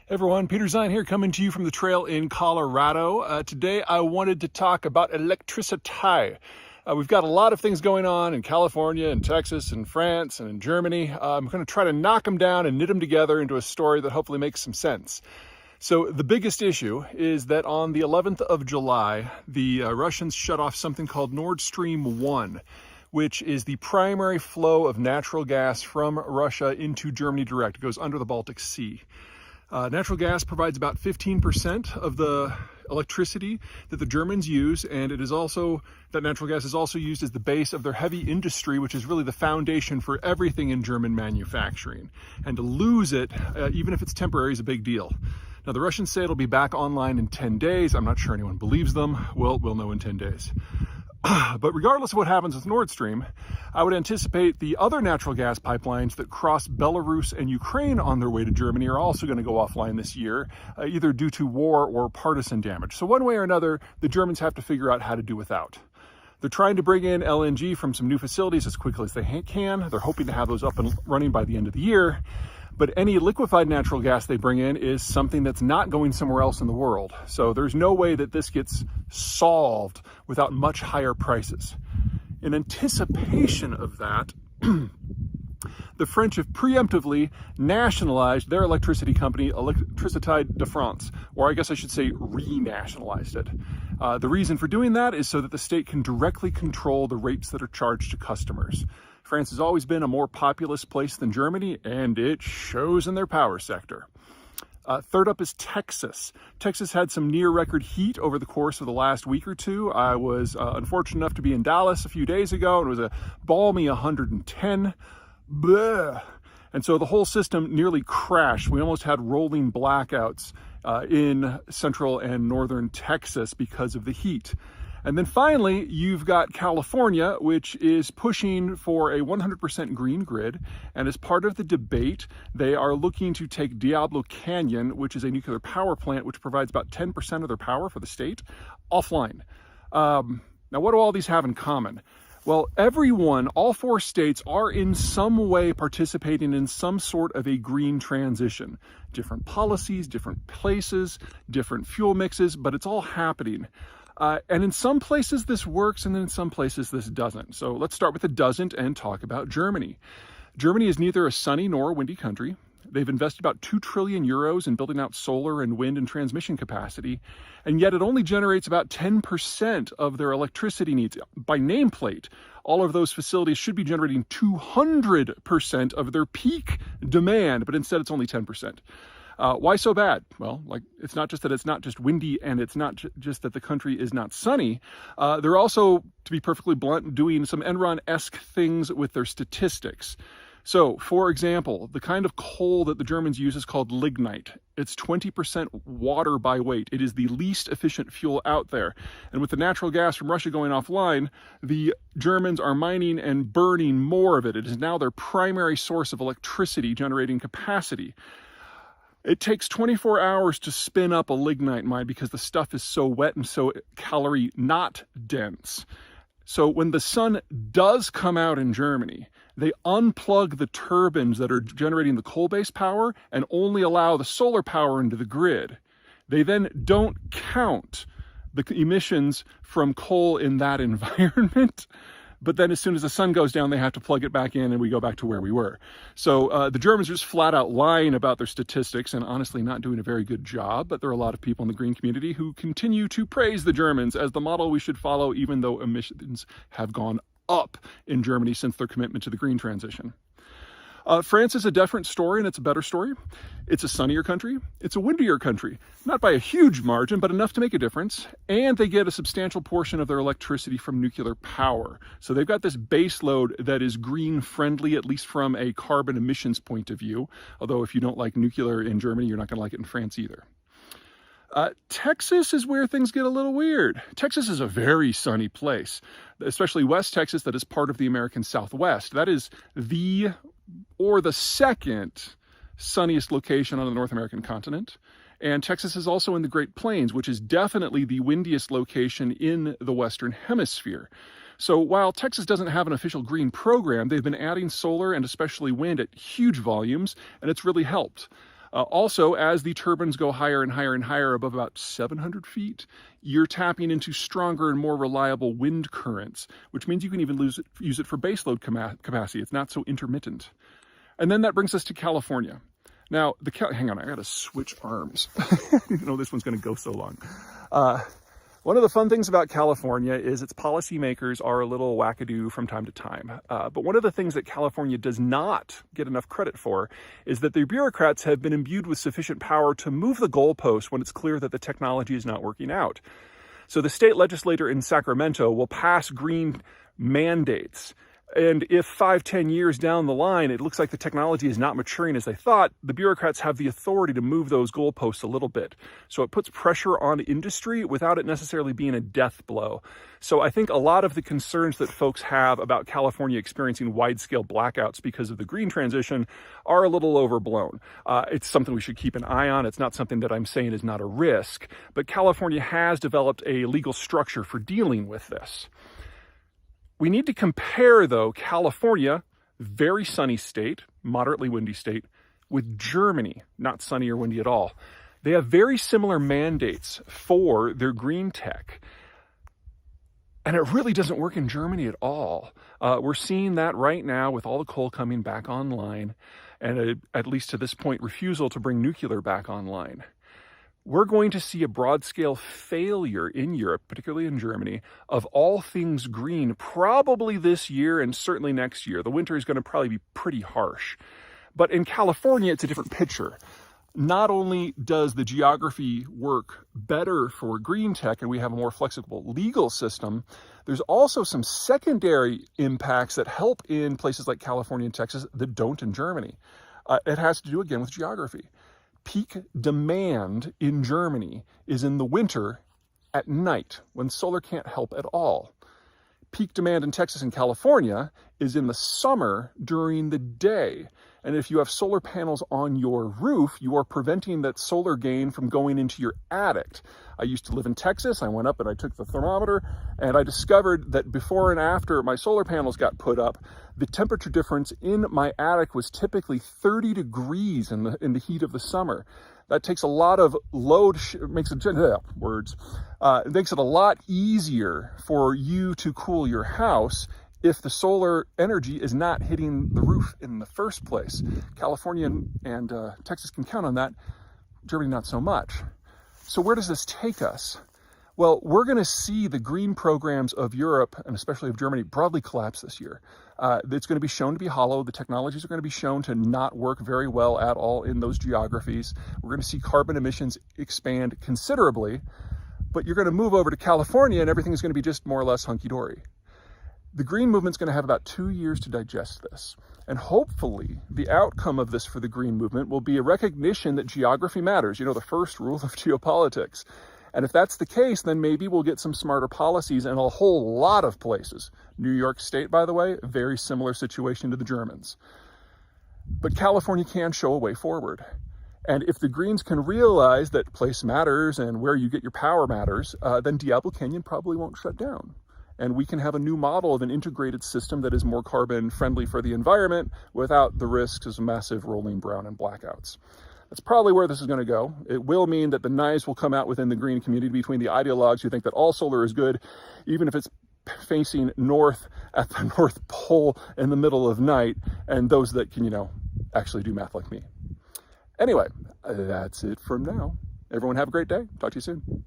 Everyone, Peter Zeihan here, coming to you from the trail in Colorado. Today I wanted to talk about electricity. We've got a lot of things going on in California and Texas and France and in Germany. I'm going to try to knock them down and knit them together into a story that hopefully makes some sense. So the biggest issue is that on the 11th of July, the Russians shut off something called Nord Stream 1, which is the primary flow of natural gas from Russia into Germany direct. It goes under the Baltic Sea. Natural gas provides about 15% of the electricity that the Germans use, and that natural gas is also used as the base of their heavy industry, which is really the foundation for everything in German manufacturing. And to lose it, even if it's temporary, is a big deal. Now, the Russians say it'll be back online in 10 days. I'm not sure anyone believes them. Well, we'll know in 10 days. But regardless of what happens with Nord Stream, I would anticipate the other natural gas pipelines that cross Belarus and Ukraine on their way to Germany are also going to go offline this year, either due to war or partisan damage. So one way or another, the Germans have to figure out how to do without. They're trying to bring in LNG from some new facilities as quickly as they can. They're hoping to have those up and running by the end of the year. But any liquefied natural gas they bring in is something that's not going somewhere else in the world. So there's no way that this gets solved without much higher prices. In anticipation of that, the French have preemptively nationalized their electricity company, Électricité de France, or I guess I should say renationalized it. The reason for doing that is so that the state can directly control the rates that are charged to customers. France has always been a more populous place than Germany, and it shows in their power sector. Third up is Texas. Texas had some near-record heat over the course of the last week or two. I was unfortunate enough to be in Dallas a few days ago, and it was a balmy 110. Bleh. And so the whole system nearly crashed. We almost had rolling blackouts in central and northern Texas because of the heat. And then finally, you've got California, which is pushing for a 100% green grid. And as part of the debate, they are looking to take Diablo Canyon, which is a nuclear power plant, which provides about 10% of their power for the state, offline. Now, what do all these have in common? Well, all four states are in some way participating in some sort of a green transition. Different policies, different places, different fuel mixes, but it's all happening. And in some places this works, and then in some places this doesn't. So let's start with the doesn't and talk about Germany. Germany is neither a sunny nor a windy country. They've invested about 2 trillion euros in building out solar and wind and transmission capacity, and yet it only generates about 10% of their electricity needs. By nameplate, all of those facilities should be generating 200% of their peak demand, but instead it's only 10%. Why so bad? Well, it's not just that it's not just windy, and it's not just that the country is not sunny. They're also, to be perfectly blunt, doing some Enron-esque things with their statistics. So, for example, the kind of coal that the Germans use is called lignite. It's 20% water by weight. It is the least efficient fuel out there. And with the natural gas from Russia going offline, the Germans are mining and burning more of it. It is now their primary source of electricity generating capacity. It takes 24 hours to spin up a lignite mine because the stuff is so wet and so calorie not dense. So when the sun does come out in Germany, they unplug the turbines that are generating the coal-based power and only allow the solar power into the grid. They then don't count the emissions from coal in that environment. But then as soon as the sun goes down, they have to plug it back in and we go back to where we were. So the Germans are just flat out lying about their statistics and honestly not doing a very good job. But there are a lot of people in the green community who continue to praise the Germans as the model we should follow, even though emissions have gone up in Germany since their commitment to the green transition. France is a different story, and it's a better story. It's a sunnier country. It's a windier country. Not by a huge margin, but enough to make a difference. And they get a substantial portion of their electricity from nuclear power. So they've got this base load that is green friendly, at least from a carbon emissions point of view. Although if you don't like nuclear in Germany, you're not going to like it in France either. Texas is where things get a little weird. Texas is a very sunny place, especially West Texas, that is part of the American Southwest. That is the second sunniest location on the North American continent. And Texas is also in the Great Plains, which is definitely the windiest location in the Western Hemisphere. So while Texas doesn't have an official green program, they've been adding solar and especially wind at huge volumes, and it's really helped. Also, as the turbines go higher and higher and higher above about 700 feet, you're tapping into stronger and more reliable wind currents, which means you can even use it for baseload capacity. It's not so intermittent. And then that brings us to California. Now, hang on, I gotta switch arms. I didn't know this one's gonna go so long. One of the fun things about California is its policymakers are a little wackadoo from time to time. But one of the things that California does not get enough credit for is that their bureaucrats have been imbued with sufficient power to move the goalpost when it's clear that the technology is not working out. So the state legislator in Sacramento will pass green mandates. And if 5-10 years down the line, it looks like the technology is not maturing as they thought, the bureaucrats have the authority to move those goalposts a little bit. So it puts pressure on industry without it necessarily being a death blow. So I think a lot of the concerns that folks have about California experiencing wide-scale blackouts because of the green transition are a little overblown. It's something we should keep an eye on. It's not something that I'm saying is not a risk, but California has developed a legal structure for dealing with this. We need to compare, though, California, very sunny state, moderately windy state, with Germany, not sunny or windy at all. They have very similar mandates for their green tech. And it really doesn't work in Germany at all. We're seeing that right now with all the coal coming back online, and at least to this point, refusal to bring nuclear back online. We're going to see a broad-scale failure in Europe, particularly in Germany, of all things green, probably this year and certainly next year. The winter is going to probably be pretty harsh. But in California, it's a different picture. Not only does the geography work better for green tech and we have a more flexible legal system, there's also some secondary impacts that help in places like California and Texas that don't in Germany. It has to do, again, with geography. Peak demand in Germany is in the winter at night when solar can't help at all. Peak demand in Texas and California is in the summer during the day. And if you have solar panels on your roof, you are preventing that solar gain from going into your attic. I used to live in Texas. I went up and I took the thermometer and I discovered that before and after my solar panels got put up, the temperature difference in my attic was typically 30 degrees in the heat of the summer. That takes a lot of load, it makes it a lot easier for you to cool your house if the solar energy is not hitting the roof in the first place. California and Texas can count on that, Germany not so much. So where does this take us? Well, we're going to see the green programs of Europe, and especially of Germany, broadly collapse this year. It's going to be shown to be hollow. The technologies are going to be shown to not work very well at all in those geographies. We're going to see carbon emissions expand considerably, but you're going to move over to California and everything is going to be just more or less hunky-dory. The green movement's going to have about 2 years to digest this. And hopefully the outcome of this for the green movement will be a recognition that geography matters. You know, the first rule of geopolitics. And if that's the case, then maybe we'll get some smarter policies in a whole lot of places. New York State, by the way, very similar situation to the Germans. But California can show a way forward. And if the Greens can realize that place matters and where you get your power matters, then Diablo Canyon probably won't shut down. And we can have a new model of an integrated system that is more carbon friendly for the environment without the risks of massive rolling brown and blackouts. That's probably where this is going to go. It will mean that the knives will come out within the green community between the ideologues who think that all solar is good, even if it's facing north at the North Pole in the middle of night, and those that can, actually do math like me. Anyway, that's it from now. Everyone have a great day. Talk to you soon.